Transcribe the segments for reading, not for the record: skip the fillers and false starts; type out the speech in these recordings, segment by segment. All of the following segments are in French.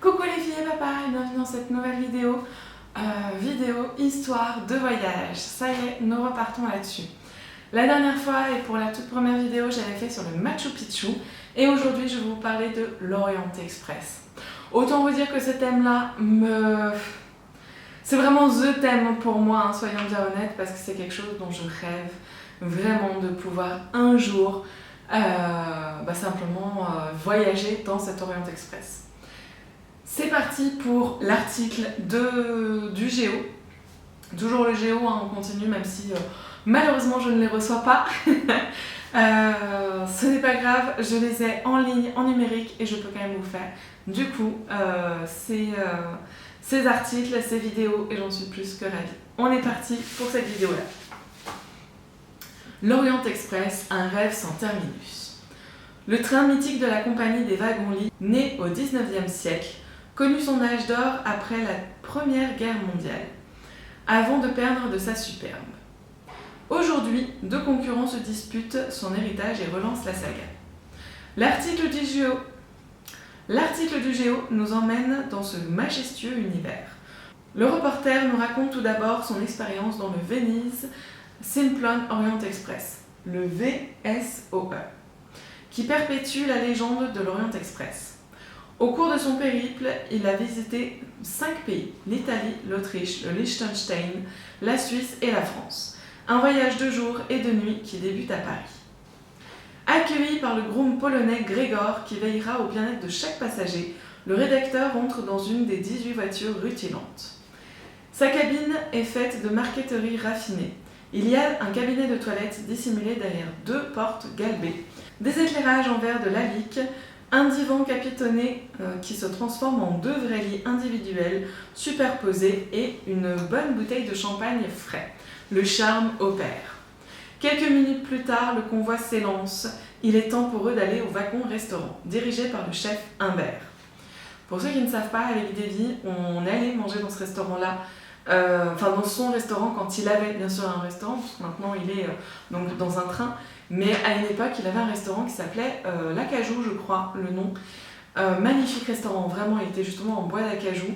Coucou les filles et papa et bienvenue dans cette nouvelle vidéo, histoire de voyage. Ça y est, nous repartons là-dessus. La dernière fois et pour la toute première vidéo, j'avais fait sur le Machu Picchu et aujourd'hui je vais vous parler de l'Orient Express. Autant vous dire que ce thème-là c'est vraiment THE thème pour moi, hein, soyons bien honnêtes, parce que c'est quelque chose dont je rêve vraiment de pouvoir un jour simplement voyager dans cet Orient Express. C'est parti pour l'article du Géo. Toujours le Géo, hein, on continue, même si malheureusement je ne les reçois pas. Ce n'est pas grave, je les ai en ligne, en numérique, et je peux quand même vous faire du coup ces articles, ces vidéos, et j'en suis plus que ravie. On est parti pour cette vidéo-là. L'Orient Express, un rêve sans terminus. Le train mythique de la compagnie des wagons-lits, né au 19e siècle, connut son âge d'or après la Première Guerre mondiale, avant de perdre de sa superbe. Aujourd'hui, deux concurrents se disputent son héritage et relancent la saga. L'article du Géo nous emmène dans ce majestueux univers. Le reporter nous raconte tout d'abord son expérience dans le Venice Simplon Orient Express, le VSOE, qui perpétue la légende de l'Orient Express. Au cours de son périple, il a visité 5 pays, l'Italie, l'Autriche, le Liechtenstein, la Suisse et la France. Un voyage de jour et de nuit qui débute à Paris. Accueilli par le groom polonais Grégor qui veillera au bien-être de chaque passager, le rédacteur entre dans une des 18 voitures rutilantes. Sa cabine est faite de marqueterie raffinée. Il y a un cabinet de toilette dissimulé derrière 2 portes galbées, des éclairages en verre de Lalique, un divan capitonné qui se transforme en 2 vrais lits individuels superposés et une bonne bouteille de champagne frais. Le charme opère. Quelques minutes plus tard, le convoi s'élance. Il est temps pour eux d'aller au Wagon Restaurant, dirigé par le chef Humbert. Pour ceux qui ne savent pas, avec Davy, on allait manger dans ce restaurant-là, dans son restaurant quand il avait bien sûr un restaurant, parce que maintenant il est donc dans un train, mais à une époque il avait un restaurant qui s'appelait l'Acajou, je crois, le nom. Magnifique restaurant, vraiment, il était justement en bois d'acajou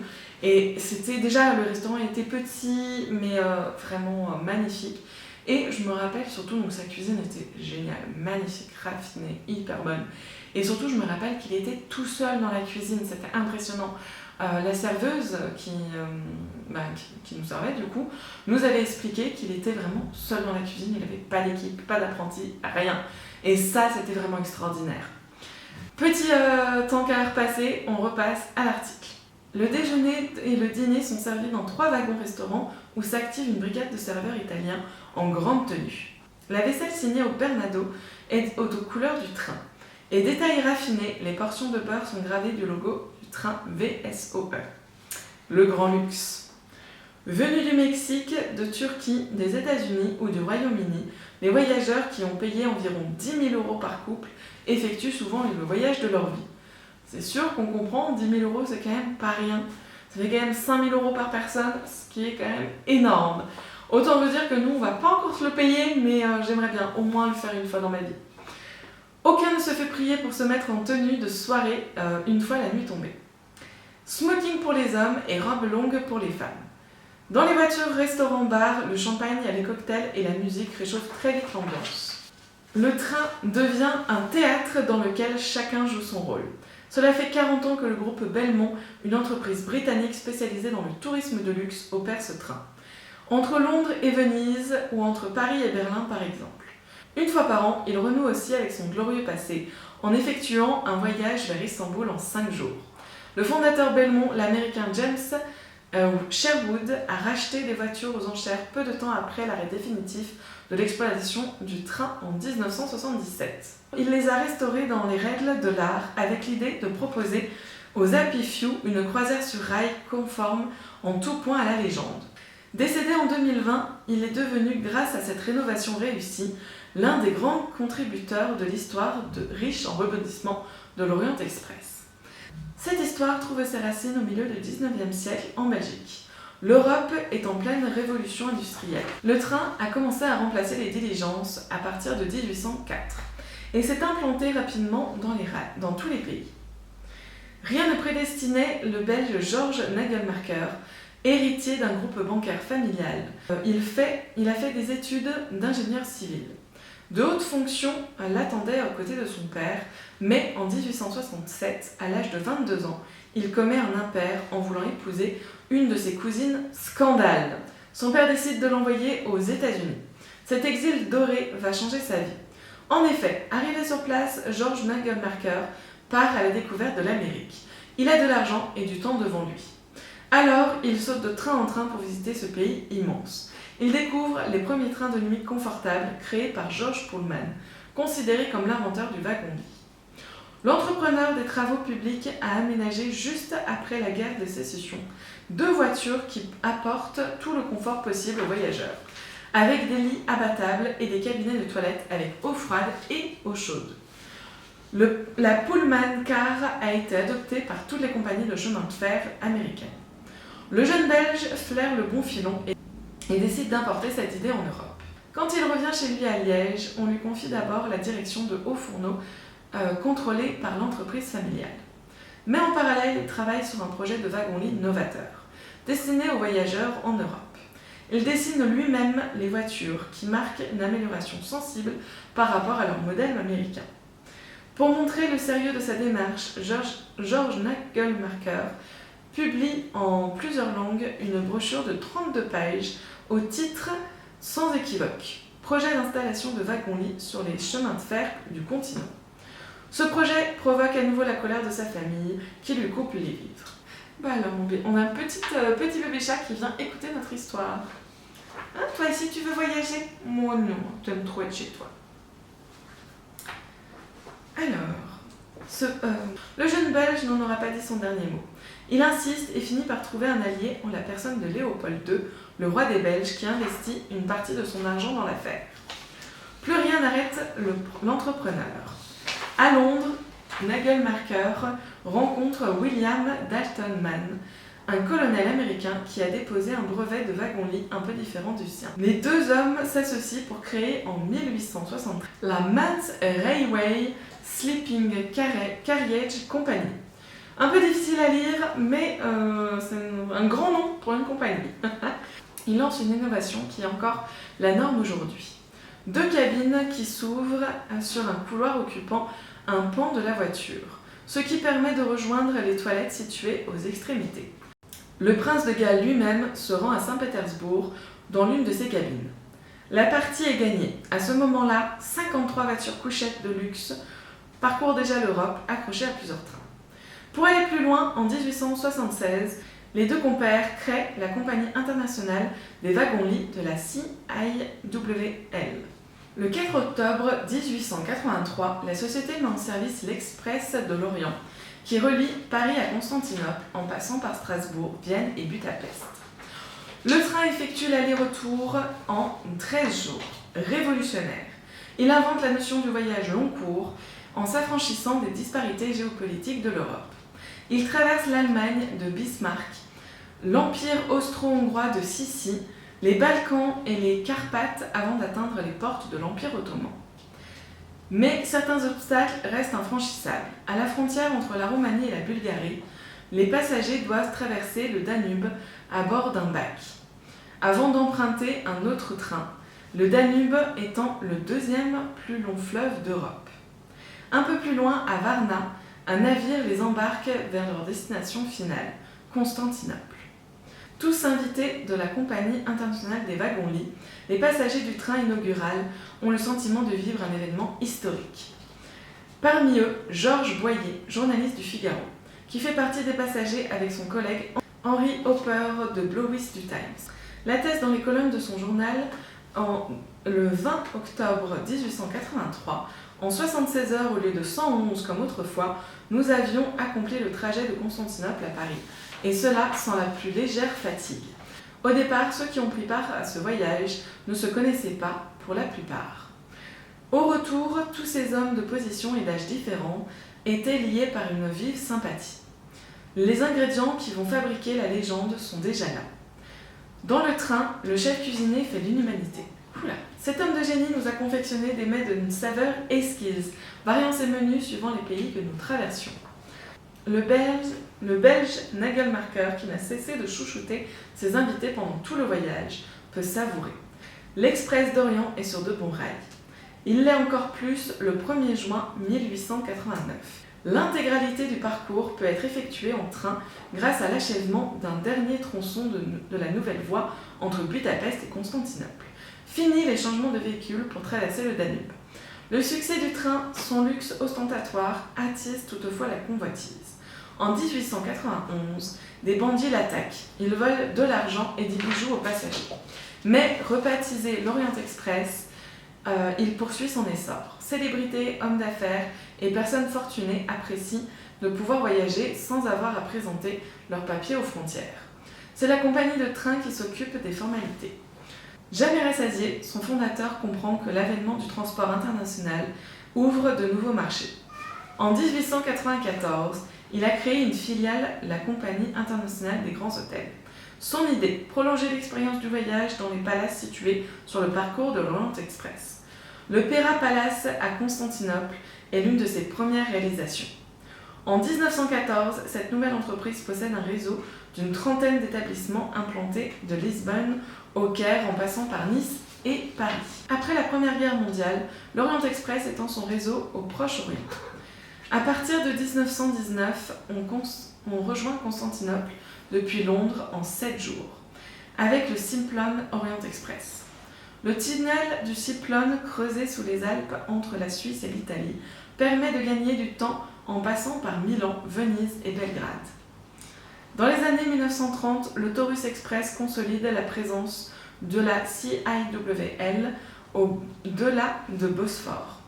et c'était déjà, le restaurant était petit mais vraiment magnifique. Et je me rappelle surtout, donc sa cuisine était géniale, magnifique, raffinée, hyper bonne. Et surtout, je me rappelle qu'il était tout seul dans la cuisine, c'était impressionnant. La serveuse qui nous servait, du coup, nous avait expliqué qu'il était vraiment seul dans la cuisine, il n'avait pas d'équipe, pas d'apprenti, rien. Et ça, c'était vraiment extraordinaire. Petit tankard passé, on repasse à l'article. Le déjeuner et le dîner sont servis dans 3 wagons-restaurants où s'active une brigade de serveurs italiens en grande tenue. La vaisselle signée au Bernardo est aux couleurs du train. Et détails raffinés, les portions de beurre sont gravées du logo du train VSOE. Le grand luxe. Venus du Mexique, de Turquie, des États-Unis ou du Royaume-Uni, les voyageurs qui ont payé environ 10 000 € par couple effectuent souvent le voyage de leur vie. C'est sûr qu'on comprend, 10 000 € c'est quand même pas rien. Ça fait quand même 5 000 € par personne, ce qui est quand même énorme. Autant vous dire que nous, on va pas encore se le payer, mais j'aimerais bien au moins le faire une fois dans ma vie. Aucun ne se fait prier pour se mettre en tenue de soirée une fois la nuit tombée. Smoking pour les hommes et robe longue pour les femmes. Dans les voitures, restaurants, bars, le champagne, les cocktails et la musique réchauffent très vite l'ambiance. Le train devient un théâtre dans lequel chacun joue son rôle. Cela fait 40 ans que le groupe Belmont, une entreprise britannique spécialisée dans le tourisme de luxe, opère ce train. Entre Londres et Venise, ou entre Paris et Berlin par exemple. Une fois par an, il renoue aussi avec son glorieux passé, en effectuant un voyage vers Istanbul en 5 jours. Le fondateur Belmont, l'américain James Sherwood, a racheté des voitures aux enchères peu de temps après l'arrêt définitif de l'exploitation du train en 1977. Il les a restaurées dans les règles de l'art avec l'idée de proposer aux Happy Few une croisière sur rail conforme en tout point à la légende. Décédé en 2020, il est devenu, grâce à cette rénovation réussie, l'un des grands contributeurs de l'histoire riche en rebondissements de l'Orient Express. Cette histoire trouve ses racines au milieu du 19e siècle en Belgique. L'Europe est en pleine révolution industrielle. Le train a commencé à remplacer les diligences à partir de 1804 et s'est implanté rapidement dans tous les pays. Rien ne prédestinait le Belge Georges Nagelmaker, héritier d'un groupe bancaire familial. Il a fait des études d'ingénieur civil. De hautes fonctions l'attendaient aux côtés de son père, mais en 1867, à l'âge de 22 ans, il commet un impair en voulant épouser une de ses cousines. Scandale! Son père décide de l'envoyer aux États-Unis. Cet exil doré va changer sa vie. En effet, arrivé sur place, Georges Nagelmaker part à la découverte de l'Amérique. Il a de l'argent et du temps devant lui. Alors, il saute de train en train pour visiter ce pays immense. Il découvre les premiers trains de nuit confortables créés par George Pullman, considéré comme l'inventeur du wagon-lit. L'entrepreneur des travaux publics a aménagé juste après la guerre de sécession 2 voitures qui apportent tout le confort possible aux voyageurs, avec des lits abattables et des cabinets de toilette avec eau froide et eau chaude. La Pullman Car a été adoptée par toutes les compagnies de chemin de fer américaines. Le jeune Belge flaire le bon filon et décide d'importer cette idée en Europe. Quand il revient chez lui à Liège, on lui confie d'abord la direction de hauts fourneaux contrôlés par l'entreprise familiale. Mais en parallèle, il travaille sur un projet de wagon-lit novateur, destiné aux voyageurs en Europe. Il dessine lui-même les voitures qui marquent une amélioration sensible par rapport à leur modèle américain. Pour montrer le sérieux de sa démarche, Georges Nagelmaker publie en plusieurs langues une brochure de 32 pages au titre sans équivoque « Projet d'installation de wagons-lits sur les chemins de fer du continent ». Ce projet provoque à nouveau la colère de sa famille qui lui coupe les vivres. Bah alors on a un petit bébé chat qui vient écouter notre histoire. Hein, toi ici tu veux voyager? Moi non, t'aimes trop être chez toi. Alors, le jeune Belge n'en aura pas dit son dernier mot. Il insiste et finit par trouver un allié en la personne de Léopold II, le roi des Belges, qui investit une partie de son argent dans l'affaire. Plus rien n'arrête l'entrepreneur. À Londres, Nagelmaker rencontre William Dalton Mann, un colonel américain qui a déposé un brevet de wagon-lit un peu différent du sien. Les 2 hommes s'associent pour créer en 1863 la Mann's Railway Sleeping Carriage Company. Un peu difficile à lire, mais c'est un grand nom pour une compagnie. Il lance une innovation qui est encore la norme aujourd'hui. 2 cabines qui s'ouvrent sur un couloir occupant un pan de la voiture, ce qui permet de rejoindre les toilettes situées aux extrémités. Le prince de Galles lui-même se rend à Saint-Pétersbourg dans l'une de ces cabines. La partie est gagnée. À ce moment-là, 53 voitures couchettes de luxe parcourent déjà l'Europe, accrochées à plusieurs trains. Pour aller plus loin, en 1876, les 2 compères créent la Compagnie internationale des wagons-lits de la CIWL. Le 4 octobre 1883, la société met en service l'Express de l'Orient, qui relie Paris à Constantinople en passant par Strasbourg, Vienne et Budapest. Le train effectue l'aller-retour en 13 jours. Révolutionnaire. Il invente la notion du voyage long cours en s'affranchissant des disparités géopolitiques de l'Europe. Il traverse l'Allemagne de Bismarck, l'Empire austro-hongrois de Sissi, les Balkans et les Carpates avant d'atteindre les portes de l'Empire ottoman. Mais certains obstacles restent infranchissables. À la frontière entre la Roumanie et la Bulgarie, les passagers doivent traverser le Danube à bord d'un bac, avant d'emprunter un autre train, le Danube étant le 2e plus long fleuve d'Europe. Un peu plus loin, à Varna, un navire les embarque vers leur destination finale, Constantinople. Tous invités de la Compagnie internationale des wagons-lits, les passagers du train inaugural ont le sentiment de vivre un événement historique. Parmi eux, Georges Boyer, journaliste du Figaro, qui fait partie des passagers avec son collègue Henry Hopper de Blois du Times. La thèse dans les colonnes de son journal le 20 octobre 1883, en 76 heures au lieu de 111 comme autrefois, nous avions accompli le trajet de Constantinople à Paris, et cela sans la plus légère fatigue. Au départ, ceux qui ont pris part à ce voyage ne se connaissaient pas pour la plupart. Au retour, tous ces hommes de position et d'âge différents étaient liés par une vive sympathie. Les ingrédients qui vont fabriquer la légende sont déjà là. Dans le train, le chef cuisinier fait l'unanimité. Oula. Cet homme de génie nous a confectionné des mets d'une saveur exquise, variant ses menus suivant les pays que nous traversions. le Belge Nagelmacher, qui n'a cessé de chouchouter ses invités pendant tout le voyage, peut savourer. L'Express d'Orient est sur de bons rails. Il l'est encore plus le 1er juin 1889. L'intégralité du parcours peut être effectuée en train grâce à l'achèvement d'un dernier tronçon de la nouvelle voie entre Budapest et Constantinople. Fini les changements de véhicules pour traverser le Danube. Le succès du train, son luxe ostentatoire, attise toutefois la convoitise. En 1891, des bandits l'attaquent. Ils volent de l'argent et des bijoux aux passagers. Mais rebaptisé l'Orient Express, il poursuit son essor. Célébrités, hommes d'affaires et personnes fortunées apprécient de pouvoir voyager sans avoir à présenter leurs papiers aux frontières. C'est la compagnie de train qui s'occupe des formalités. Jamais rassasié, son fondateur comprend que l'avènement du transport international ouvre de nouveaux marchés. En 1894, il a créé une filiale, la Compagnie internationale des grands hôtels. Son idée, prolonger l'expérience du voyage dans les palaces situés sur le parcours de l'Orient Express. Le Pera Palace à Constantinople est l'une de ses premières réalisations. En 1914, cette nouvelle entreprise possède un réseau d'une trentaine d'établissements implantés de Lisbonne au Caire en passant par Nice et Paris. Après la Première Guerre mondiale, l'Orient Express étend son réseau au Proche-Orient. À partir de 1919, on rejoint Constantinople depuis Londres en 7 jours, avec le Simplon Orient Express. Le tunnel du Simplon, creusé sous les Alpes entre la Suisse et l'Italie, permet de gagner du temps en passant par Milan, Venise et Belgrade. Dans les années 1930, le Taurus Express consolide la présence de la CIWL au-delà de Bosphore.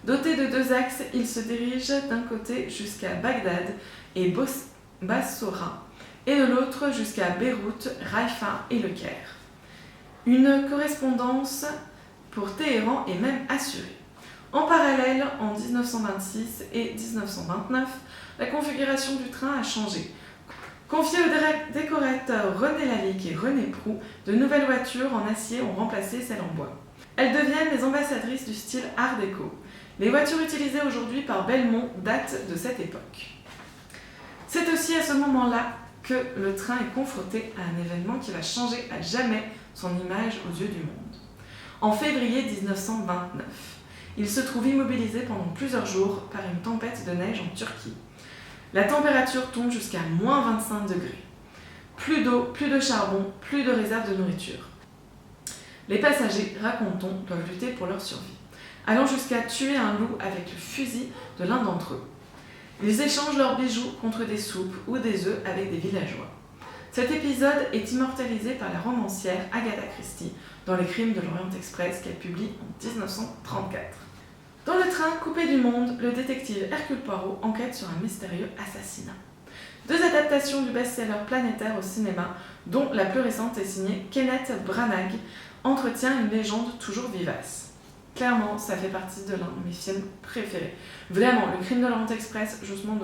Doté de 2 axes, il se dirige d'un côté jusqu'à Bagdad et Bassora et de l'autre jusqu'à Beyrouth, Haïfa et Le Caire. Une correspondance pour Téhéran est même assurée. En parallèle, en 1926 et 1929, la configuration du train a changé. Confiée aux décorateurs René Lalique et René Proux, de nouvelles voitures en acier ont remplacé celles en bois. Elles deviennent les ambassadrices du style Art déco. Les voitures utilisées aujourd'hui par Belmont datent de cette époque. C'est aussi à ce moment-là que le train est confronté à un événement qui va changer à jamais son image aux yeux du monde. En février 1929, il se trouve immobilisé pendant plusieurs jours par une tempête de neige en Turquie. La température tombe jusqu'à moins 25 degrés. Plus d'eau, plus de charbon, plus de réserve de nourriture. Les passagers, raconte-t-on, doivent lutter pour leur survie, allant jusqu'à tuer un loup avec le fusil de l'un d'entre eux. Ils échangent leurs bijoux contre des soupes ou des œufs avec des villageois. Cet épisode est immortalisé par la romancière Agatha Christie dans Les Crimes de l'Orient Express qu'elle publie en 1934. Dans le train coupé du monde, le détective Hercule Poirot enquête sur un mystérieux assassinat. 2 adaptations du best-seller planétaire au cinéma, dont la plus récente est signée Kenneth Branagh, entretient une légende toujours vivace. Clairement, ça fait partie de l'un de mes films préférés. Vraiment, Le Crime de l'Orient Express, justement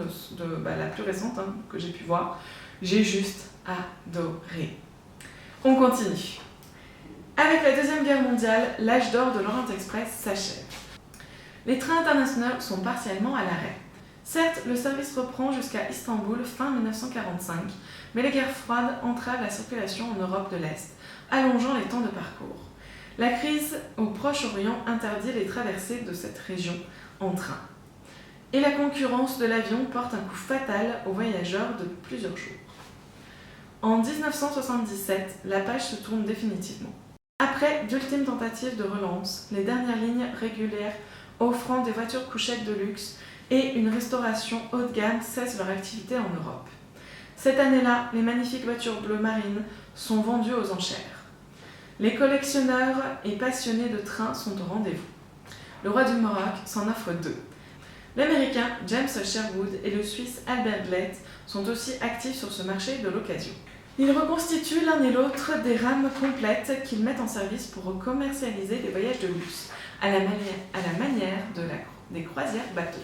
la plus récente que j'ai pu voir, j'ai juste adoré. On continue. Avec la Deuxième Guerre mondiale, l'âge d'or de l'Orient Express s'achève. Les trains internationaux sont partiellement à l'arrêt. Certes, le service reprend jusqu'à Istanbul fin 1945, mais les guerres froides entravent la circulation en Europe de l'Est, allongeant les temps de parcours. La crise au Proche-Orient interdit les traversées de cette région en train. Et la concurrence de l'avion porte un coup fatal aux voyageurs de plusieurs jours. En 1977, la page se tourne définitivement. Après d'ultimes tentatives de relance, les dernières lignes régulières offrant des voitures couchettes de luxe et une restauration haut de gamme cessent leur activité en Europe. Cette année-là, les magnifiques voitures bleues marines sont vendues aux enchères. Les collectionneurs et passionnés de trains sont au rendez-vous. Le roi du Maroc s'en offre 2. L'Américain James Sherwood et le Suisse Albert Glett sont aussi actifs sur ce marché de l'occasion. Ils reconstituent l'un et l'autre des rames complètes qu'ils mettent en service pour commercialiser des voyages de luxe, à la manière des croisières bateaux.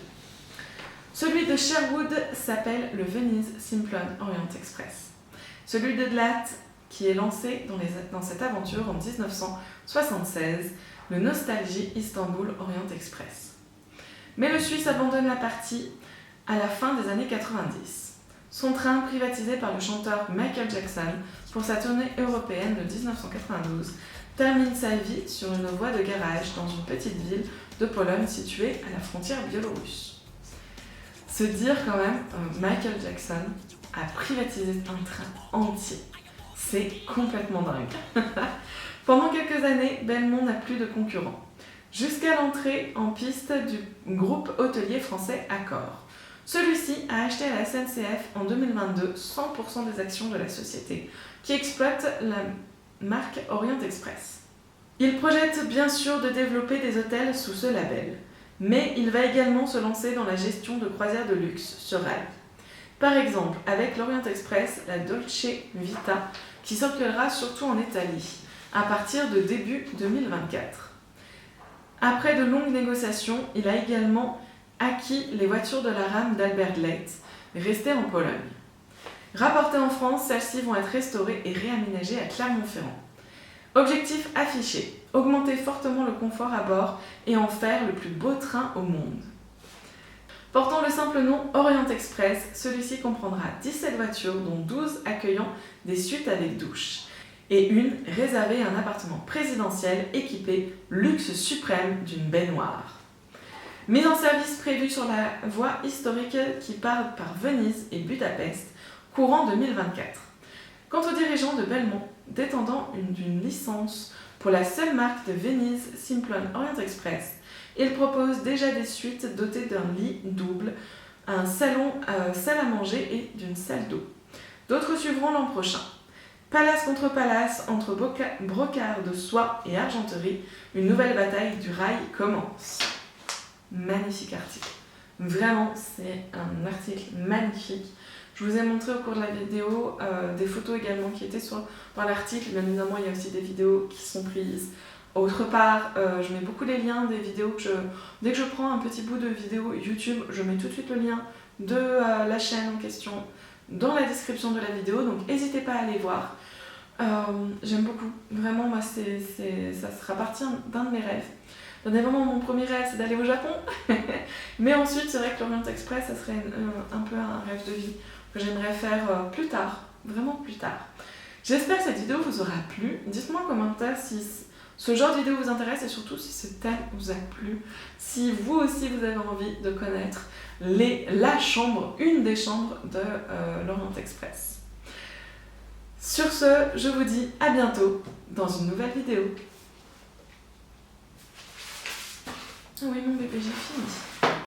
Celui de Sherwood s'appelle le Venice Simplon Orient Express. Celui de Glatt, qui est lancé dans cette aventure en 1976, le Nostalgie Istanbul Orient Express. Mais le Suisse abandonne la partie à la fin des années 90. Son train, privatisé par le chanteur Michael Jackson pour sa tournée européenne de 1992, termine sa vie sur une voie de garage dans une petite ville de Pologne située à la frontière biélorusse. Se dire quand même, Michael Jackson a privatisé un train entier. C'est complètement dingue. Pendant quelques années, Belmont n'a plus de concurrents. Jusqu'à l'entrée en piste du groupe hôtelier français Accor. Celui-ci a acheté à la SNCF en 2022 100% des actions de la société, qui exploite la marque Orient Express. Il projette bien sûr de développer des hôtels sous ce label, mais il va également se lancer dans la gestion de croisières de luxe sur rail. Par exemple, avec l'Orient Express, la Dolce Vita, qui circulera surtout en Italie, à partir de début 2024. Après de longues négociations, il a également acquis les voitures de la rame d'Albert Leitz, restées en Pologne. Rapportées en France, celles-ci vont être restaurées et réaménagées à Clermont-Ferrand. Objectif affiché, augmenter fortement le confort à bord et en faire le plus beau train au monde. Portant le simple nom Orient Express, celui-ci comprendra 17 voitures, dont 12 accueillant des suites avec douche, et une réservée à un appartement présidentiel équipé luxe suprême d'une baignoire. Mise en service prévue sur la voie historique qui part par Venise et Budapest, courant 2024. Quant aux dirigeants de Belmont, détendant d'une licence pour la seule marque de Venise Simplon Orient Express, il propose déjà des suites dotées d'un lit double, un salon, salle à manger et d'une salle d'eau. D'autres suivront l'an prochain. Palace contre palace, entre brocart de soie et argenterie, une nouvelle bataille du rail commence. Magnifique article. Vraiment, c'est un article magnifique. Je vous ai montré au cours de la vidéo des photos également qui étaient dans l'article. Bien évidemment, il y a aussi des vidéos qui sont prises. Autre part, je mets beaucoup les liens des vidéos dès que je prends un petit bout de vidéo YouTube, je mets tout de suite le lien de la chaîne en question dans la description de la vidéo, donc n'hésitez pas à aller voir. J'aime beaucoup, vraiment, moi, ça sera partie d'un de mes rêves. Bien évidemment, mon premier rêve, c'est d'aller au Japon, mais ensuite, c'est vrai que l'Orient Express, ça serait un peu un rêve de vie que j'aimerais faire plus tard, vraiment plus tard. J'espère que cette vidéo vous aura plu. Dites-moi en commentaire si ce genre de vidéo vous intéresse et surtout si ce thème vous a plu. Si vous aussi vous avez envie de connaître une des chambres de l'Orient Express. Sur ce, je vous dis à bientôt dans une nouvelle vidéo. Ah oui mon bébé, j'ai fini.